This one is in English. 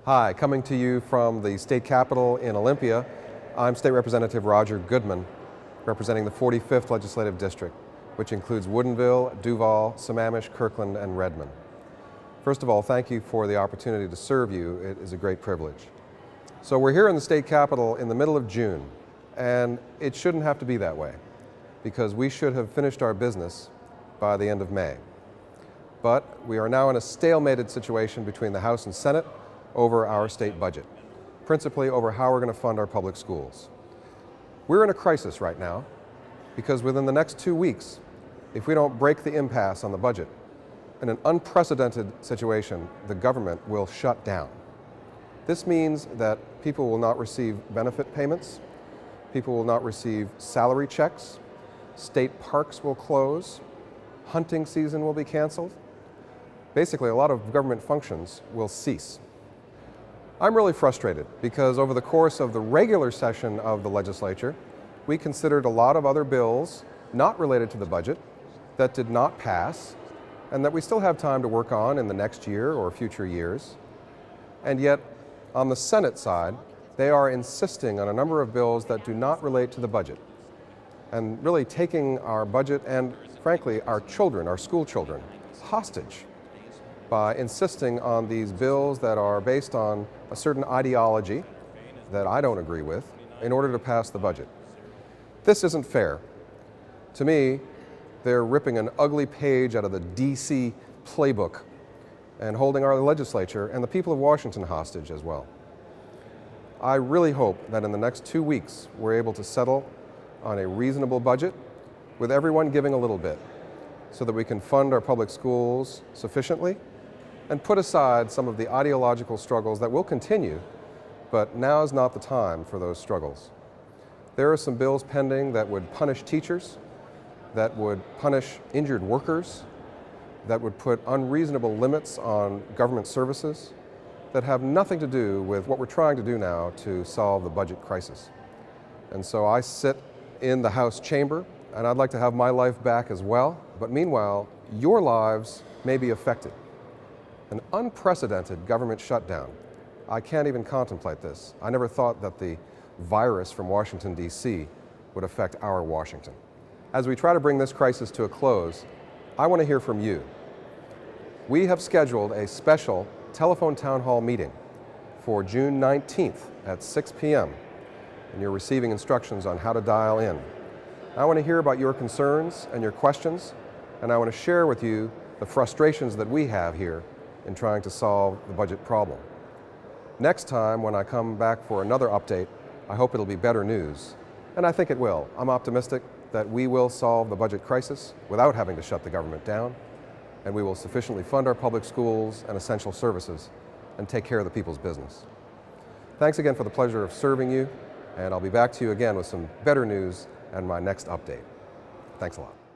Hi, coming to you from the state capitol in Olympia, I'm State Representative Roger Goodman, representing the 45th Legislative District, which includes Woodinville, Duval, Sammamish, Kirkland, and Redmond. First of all, thank you for the opportunity to serve you. It is a great privilege. So we're here in the state capitol in the middle of June, and it shouldn't have to be that way, because we should have finished our business by the end of May. But we are now in a stalemated situation between the House and Senate over our state budget, principally over how we're going to fund our public schools. We're in a crisis right now because within the next 2 weeks, if we don't break the impasse on the budget, in an unprecedented situation, the government will shut down. This means that people will not receive benefit payments, people will not receive salary checks, state parks will close, hunting season will be canceled. Basically, a lot of government functions will cease. I'm really frustrated because over the course of the regular session of the legislature, we considered a lot of other bills not related to the budget that did not pass and that we still have time to work on in the next year or future years. And yet, on the Senate side, they are insisting on a number of bills that do not relate to the budget and really taking our budget and, frankly, our children, our school children, hostage by insisting on these bills that are based on a certain ideology that I don't agree with in order to pass the budget. This isn't fair. To me, they're ripping an ugly page out of the DC playbook and holding our legislature and the people of Washington hostage as well. I really hope that in the next 2 weeks we're able to settle on a reasonable budget with everyone giving a little bit so that we can fund our public schools sufficiently and put aside some of the ideological struggles that will continue, but now is not the time for those struggles. There are some bills pending that would punish teachers, that would punish injured workers, that would put unreasonable limits on government services, that have nothing to do with what we're trying to do now to solve the budget crisis. And so I sit in the House chamber, and I'd like to have my life back as well, but meanwhile, your lives may be affected. An unprecedented government shutdown. I can't even contemplate this. I never thought that the virus from Washington, D.C. would affect our Washington. As we try to bring this crisis to a close, I want to hear from you. We have scheduled a special telephone town hall meeting for June 19th at 6 p.m. and you're receiving instructions on how to dial in. I want to hear about your concerns and your questions, and I want to share with you the frustrations that we have here in trying to solve the budget problem. Next time when I come back for another update, I hope it'll be better news, and I think it will. I'm optimistic that we will solve the budget crisis without having to shut the government down, and we will sufficiently fund our public schools and essential services and take care of the people's business. Thanks again for the pleasure of serving you, and I'll be back to you again with some better news and my next update. Thanks a lot.